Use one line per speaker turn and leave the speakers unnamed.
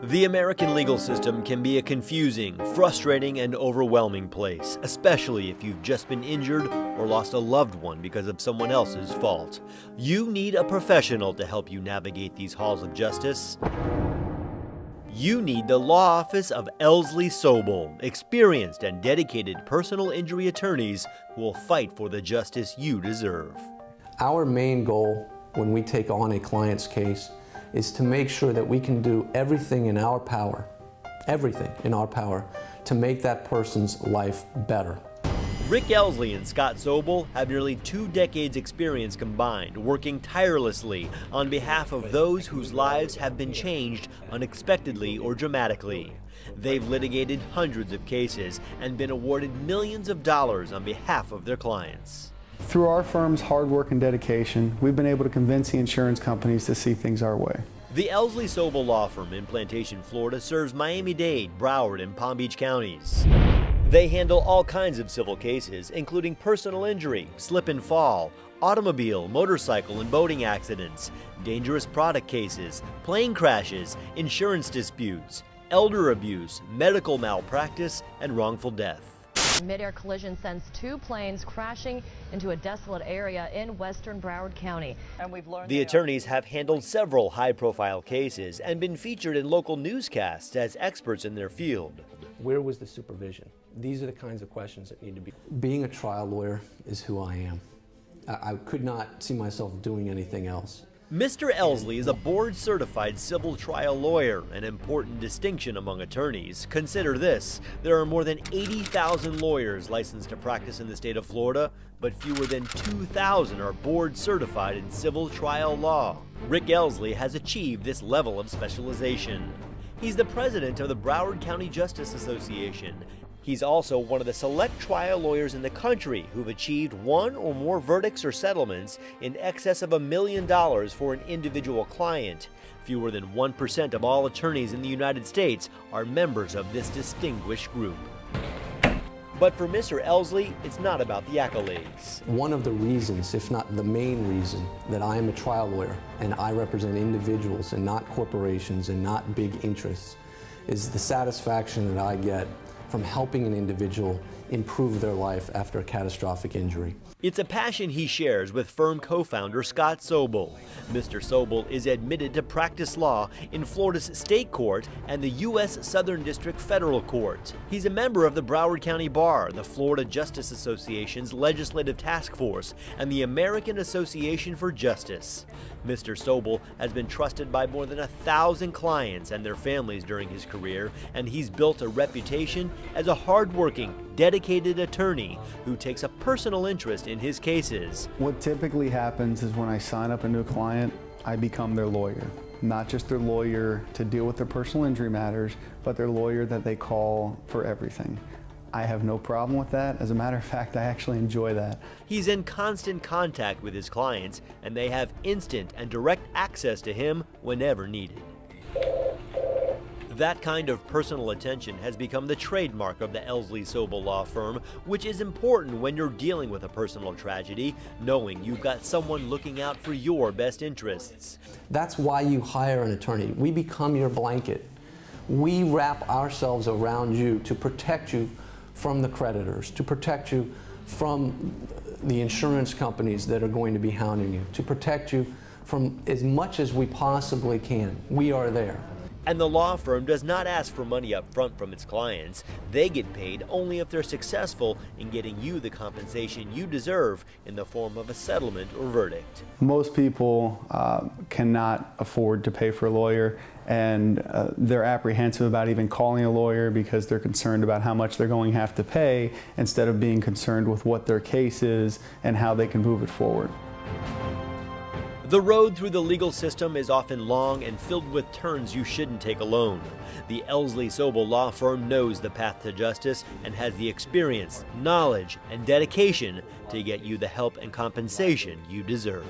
The American legal system can be a confusing, frustrating, and overwhelming place, especially if you've just been injured or lost a loved one because of someone else's fault. You need a professional to help you navigate these halls of justice. You need the law office of EllsleySobol, experienced and dedicated personal injury attorneys who will fight for the justice you deserve.
Our main goal when we take on a client's case is to make sure that we can do everything in our power to make that person's life better.
Rick Ellsley and Scott Sobol have nearly 2 decades experience combined, working tirelessly on behalf of those whose lives have been changed unexpectedly or dramatically. They've litigated hundreds of cases and been awarded millions of dollars on behalf of their clients.
Through our firm's hard work and dedication, we've been able to convince the insurance companies to see things our way.
The EllsleySobol law firm in Plantation, Florida serves Miami-Dade, Broward, and Palm Beach counties. They handle all kinds of civil cases, including personal injury, slip and fall, automobile, motorcycle, and boating accidents, dangerous product cases, plane crashes, insurance disputes, elder abuse, medical malpractice, and wrongful death.
A mid-air collision sends 2 planes crashing into a desolate area in western Broward County. And we've learned
the attorneys have handled several high-profile cases and been featured in local newscasts as experts in their field.
Where was the supervision? These are the kinds of questions that need to be. Being a trial lawyer is who I am. I could not see myself doing anything else.
Mr. Ellsley is a board-certified civil trial lawyer, an important distinction among attorneys. Consider this: there are more than 80,000 lawyers licensed to practice in the state of Florida, but fewer than 2,000 are board-certified in civil trial law. Rick Ellsley has achieved this level of specialization. He's the president of the Broward County Justice Association. He's also one of the select trial lawyers in the country who've achieved 1 or more verdicts or settlements in excess of $1 million for an individual client. Fewer than 1% of all attorneys in the United States are members of this distinguished group. But for Mr. Ellsley, it's not about the accolades.
One of the reasons, if not the main reason, that I am a trial lawyer and I represent individuals and not corporations and not big interests is the satisfaction that I get from helping an individual improve their life after a catastrophic injury.
It's a passion he shares with firm co-founder Scott Sobol. Mr. Sobol is admitted to practice law in Florida's state court and the U.S. Southern District Federal Court. He's a member of the Broward County Bar, the Florida Justice Association's Legislative Task Force, and the American Association for Justice. Mr. Sobol has been trusted by more than 1,000 clients and their families during his career, and he's built a reputation as a hardworking, dedicated attorney who takes a personal interest in his cases.
What typically happens is when I sign up a new client, I become their lawyer. Not just their lawyer to deal with their personal injury matters, but their lawyer that they call for everything. I have no problem with that. As a matter of fact, I actually enjoy that.
He's in constant contact with his clients, and they have instant and direct access to him whenever needed. That kind of personal attention has become the trademark of the EllsleySobol law firm, which is important when you're dealing with a personal tragedy, knowing you've got someone looking out for your best interests.
That's why you hire an attorney. We become your blanket. We wrap ourselves around you to protect you from the creditors, to protect you from the insurance companies that are going to be hounding you, to protect you from as much as we possibly can. We are there.
And the law firm does not ask for money up front from its clients. They get paid only if they're successful in getting you the compensation you deserve in the form of a settlement or verdict.
Most people cannot afford to pay for a lawyer, and they're apprehensive about even calling a lawyer because they're concerned about how much they're going to have to pay instead of being concerned with what their case is and how they can move it forward.
The road through the legal system is often long and filled with turns you shouldn't take alone. The EllsleySobol law firm knows the path to justice and has the experience, knowledge, and dedication to get you the help and compensation you deserve.